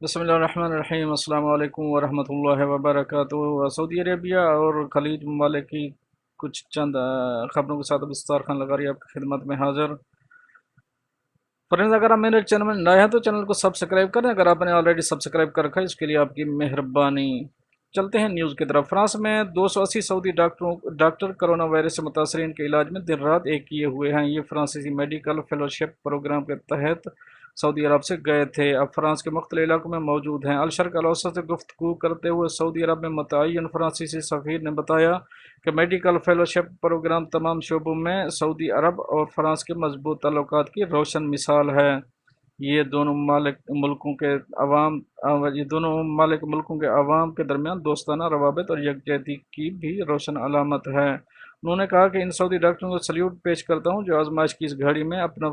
بسم اللہ الرحمن الرحیم۔ السلام علیکم ورحمۃ اللہ وبرکاتہ۔ سعودی عربیہ اور خلیج ممالک کی کچھ چند خبروں کے ساتھ اب استار خان لغاری آپ کی خدمت میں حاضر۔ فرینڈز، اگر آپ میرے چینل میں نئے ہیں تو چینل کو سبسکرائب کریں، اگر آپ نے آلریڈی سبسکرائب کر رکھا ہے اس کے لیے آپ کی مہربانی۔ چلتے ہیں نیوز کی طرف۔ فرانس میں 280 سعودی ڈاکٹر کرونا وائرس سے متاثرین کے علاج میں دن رات ایک کیے ہوئے ہیں۔ یہ فرانسیسی میڈیکل فیلوشپ پروگرام کے تحت سعودی عرب سے گئے تھے، اب فرانس کے مختلف علاقوں میں موجود ہیں۔ الشرق الاوسط سے گفتگو کرتے ہوئے سعودی عرب میں متعین فرانسیسی سفیر نے بتایا کہ میڈیکل فیلوشپ پروگرام تمام شعبوں میں سعودی عرب اور فرانس کے مضبوط تعلقات کی روشن مثال ہے۔ یہ دونوں ممالک ملکوں کے عوام کے درمیان دوستانہ روابط اور یکجہتی کی بھی روشن علامت ہے۔ انہوں نے کہا کہ ان سعودی ڈاکٹروں کو سلیوٹ پیش کرتا ہوں جو آزمائش کی اس گھڑی میں اپنا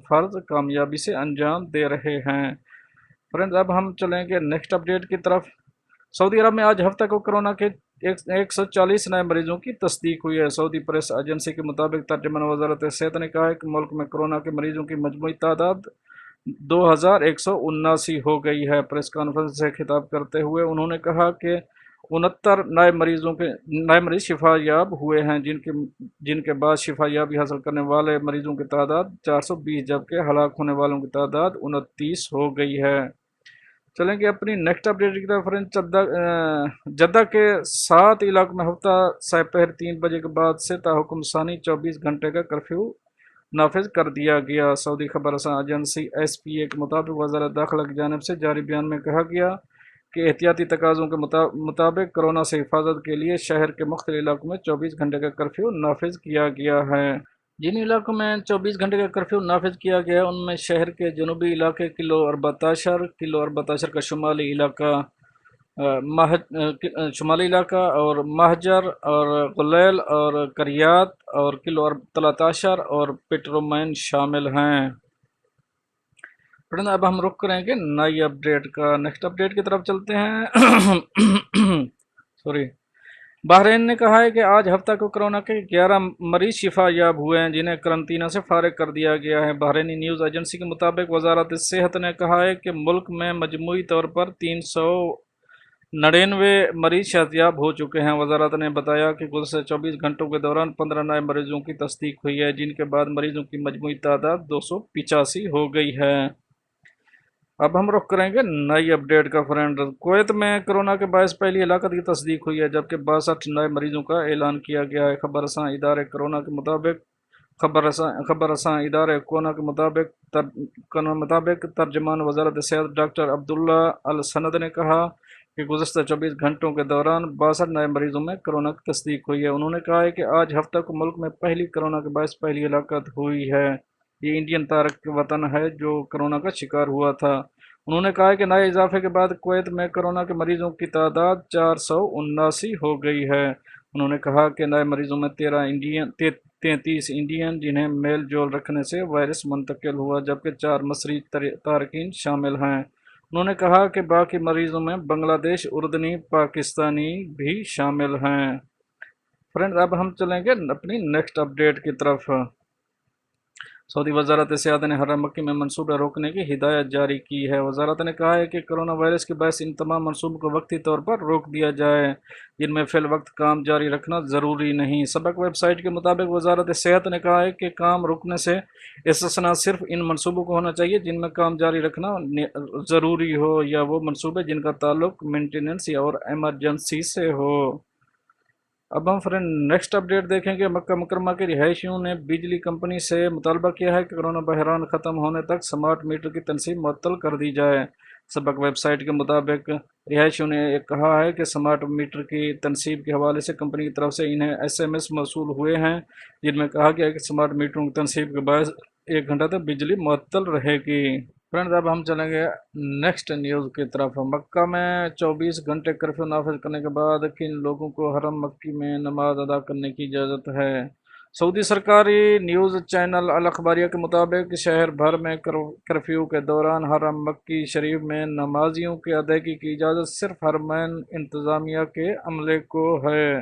فرض کامیابی سے انجام دے رہے ہیں۔ فرینڈز، اب ہم چلیں گے نیکسٹ اپڈیٹ کی طرف۔ سعودی عرب میں آج ہفتہ کو کرونا کے 140 نئے مریضوں کی تصدیق ہوئی ہے۔ سعودی پریس ایجنسی کے مطابق ترجمان وزارت صحت نے کہا ہے کہ ملک میں کرونا کے مریضوں کی مجموعی تعداد 2179 ہو گئی ہے۔ پریس کانفرنس سے خطاب کرتے ہوئے انہوں نے کہا کہ 69 نئے مریض شفا یاب ہوئے ہیں، جن کے بعد شفا یابی حاصل کرنے والے مریضوں کی تعداد 420 جبکہ ہلاک ہونے والوں کی تعداد 29 ہو گئی ہے۔ چلیں گے اپنی نیکسٹ اپڈیٹ کی طرف۔ جدہ کے 7 علاقوں میں ہفتہ سہ پہر 3 بجے کے بعد سے تاحکم ثانی 24 گھنٹے کا کرفیو نافذ کر دیا گیا۔ سعودی خبر رساں ایجنسی ایس پی اے کے مطابق وزارت داخلہ کی جانب سے جاری بیان میں کہا گیا کہ احتیاطی تقاضوں کے مطابق کرونا سے حفاظت کے لیے شہر کے مختلف علاقوں میں 24 گھنٹے کا کرفیو نافذ کیا گیا ہے۔ جن علاقوں میں 24 گھنٹے کا کرفیو نافذ کیا گیا ہے ان میں شہر کے جنوبی علاقے کلو 14 کا شمالی علاقہ اور مہجر اور غلیل اور کریات اور کلو 13 اور پیٹرومین شامل ہیں۔ اب ہم رخ کریں گے نئی اپڈیٹ کا۔ نیکسٹ اپڈیٹ کی طرف چلتے ہیں۔ سوری، بحرین نے کہا ہے کہ آج ہفتہ کو کرونا کے 11 مریض شفا یاب ہوئے ہیں جنہیں قرنطینہ سے فارغ کر دیا گیا ہے۔ بحرینی نیوز ایجنسی کے مطابق وزارت صحت نے کہا ہے کہ ملک میں مجموعی طور پر 399 مریض صحت یاب ہو چکے ہیں۔ وزارت نے بتایا کہ گزشتہ 24 گھنٹوں کے دوران 15 نئے مریضوں کی تصدیق ہوئی ہے، جن کے بعد مریضوں کی مجموعی تعداد 285 ہو گئی ہے۔ اب ہم رخ کریں گے نئی اپڈیٹ کا۔ فرینڈ، کویت میں کرونا کے باعث پہلی ہلاکت کی تصدیق ہوئی ہے جبکہ 62 نئے مریضوں کا اعلان کیا گیا ہے۔ خبر رساں ادارے کونا کے مطابق ترجمان وزارت صحت ڈاکٹر عبداللہ السند نے کہا کہ گزشتہ 24 گھنٹوں کے دوران 62 نئے مریضوں میں کرونا کی تصدیق ہوئی ہے۔ انہوں نے کہا ہے کہ آج ہفتہ کو ملک میں پہلی کرونا کے باعث پہلی ہلاکت ہوئی ہے۔ یہ انڈین تارک وطن ہے جو کرونا کا شکار ہوا تھا۔ انہوں نے کہا کہ نئے اضافے کے بعد کویت میں کرونا کے مریضوں کی تعداد 479 ہو گئی ہے۔ انہوں نے کہا کہ نئے مریضوں میں 33 انڈین جنہیں میل جول رکھنے سے وائرس منتقل ہوا جبکہ 4 مصری تارکین شامل ہیں۔ انہوں نے کہا کہ باقی مریضوں میں بنگلہ دیش، اردنی، پاکستانی بھی شامل ہیں۔ فرینڈز، اب ہم چلیں گے اپنی نیکسٹ اپڈیٹ کی طرف۔ سعودی وزارت صحت نے حرم مکی میں منصوبے روکنے کی ہدایت جاری کی ہے۔ وزارت نے کہا ہے کہ کرونا وائرس کے باعث ان تمام منصوبوں کو وقتی طور پر روک دیا جائے جن میں فی الوقت کام جاری رکھنا ضروری نہیں۔ سبق ویب سائٹ کے مطابق وزارت صحت نے کہا ہے کہ کام رکنے سے استثناء صرف ان منصوبوں کو ہونا چاہیے جن میں کام جاری رکھنا ضروری ہو یا وہ منصوبے جن کا تعلق مینٹیننس یا اور ایمرجنسی سے ہو۔ اب ہم فرینڈ نیکسٹ اپڈیٹ دیکھیں گے۔ مکہ مکرمہ کے رہائشیوں نے بجلی کمپنی سے مطالبہ کیا ہے کہ کرونا بحران ختم ہونے تک سمارٹ میٹر کی تنصیب معطل کر دی جائے۔ سبق ویب سائٹ کے مطابق رہائشیوں نے کہا ہے کہ سمارٹ میٹر کی تنصیب کے حوالے سے کمپنی کی طرف سے انہیں SMS موصول ہوئے ہیں جن میں کہا گیا ہے کہ سمارٹ میٹروں کی تنصیب کے باعث 1 گھنٹہ تک بجلی معطل رہے گی۔ فرینڈز، اب ہم چلیں گے نیکسٹ نیوز کی طرف۔ مکہ میں 24 گھنٹے کرفیو نافذ کرنے کے بعد کن لوگوں کو حرم مکی میں نماز ادا کرنے کی اجازت ہے؟ سعودی سرکاری نیوز چینل الاخباریہ کے مطابق شہر بھر میں کرفیو کے دوران حرم مکی شریف میں نمازیوں کی ادائیگی کی اجازت صرف حرمین انتظامیہ کے عملے کو ہے۔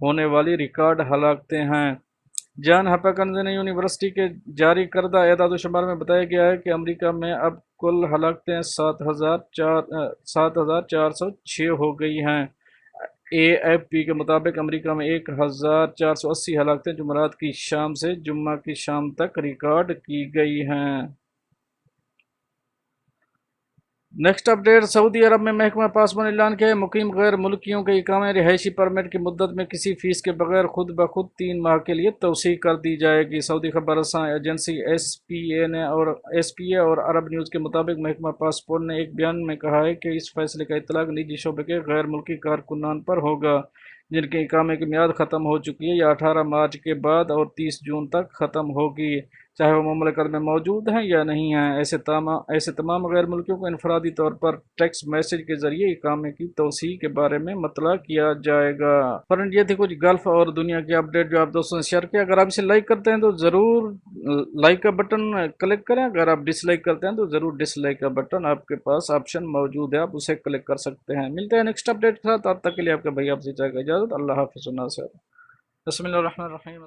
ہونے والی ریکارڈ ہلاکتیں ہیں۔ جان ہاپکنز یونیورسٹی کے جاری کردہ اعداد و شمار میں بتایا گیا ہے کہ امریکہ میں اب کل ہلاکتیں 7,406 ہو گئی ہیں۔ اے ایف پی کے مطابق امریکہ میں 1,480 ہلاکتیں جمعرات کی شام سے جمعہ کی شام تک ریکارڈ کی گئی ہیں۔ نیکسٹ اپڈیٹ، سعودی عرب میں محکمہ پاسبان نے اعلان کیا ہے مقیم غیر ملکیوں کے اقامہ رہائشی پرمٹ کی مدت میں کسی فیس کے بغیر خود بخود 3 ماہ کے لیے توسیع کر دی جائے گی۔ سعودی خبر رساں ایجنسی ایس پی اے اور عرب نیوز کے مطابق محکمہ پاسپورٹ نے ایک بیان میں کہا ہے کہ اس فیصلے کا اطلاق نجی شعبے کے غیر ملکی کارکنان پر ہوگا جن کے اقامے کی میعاد ختم ہو چکی ہے یا 18 مارچ کے بعد اور 30 جون تک ختم ہوگی، چاہے وہ مملکت میں موجود ہیں یا نہیں ہیں۔ ایسے تمام غیر ملکیوں کو انفرادی طور پر ٹیکسٹ میسج کے ذریعے اقامے کی توسیع کے بارے میں مطلع کیا جائے گا۔ فرنٹ، یہ تھی کچھ گلف اور دنیا کی اپڈیٹ جو آپ دوستوں سے شیئر کیا۔ اگر آپ اسے لائک کرتے ہیں تو ضرور لائک کا بٹن کلک کریں، اگر آپ ڈس لائک کرتے ہیں تو ضرور ڈس لائک کا بٹن آپ کے پاس آپشن موجود ہے، آپ اسے کلک کر سکتے ہیں۔ ملتے ہیں نیکسٹ اپڈیٹ کے ساتھ، تب تک کے لیے آپ کا بھائی آپ سے چاہے گا اجازت۔ اللہ حافظ و ناصر۔ بسم اللہ الرحمن الرحیم۔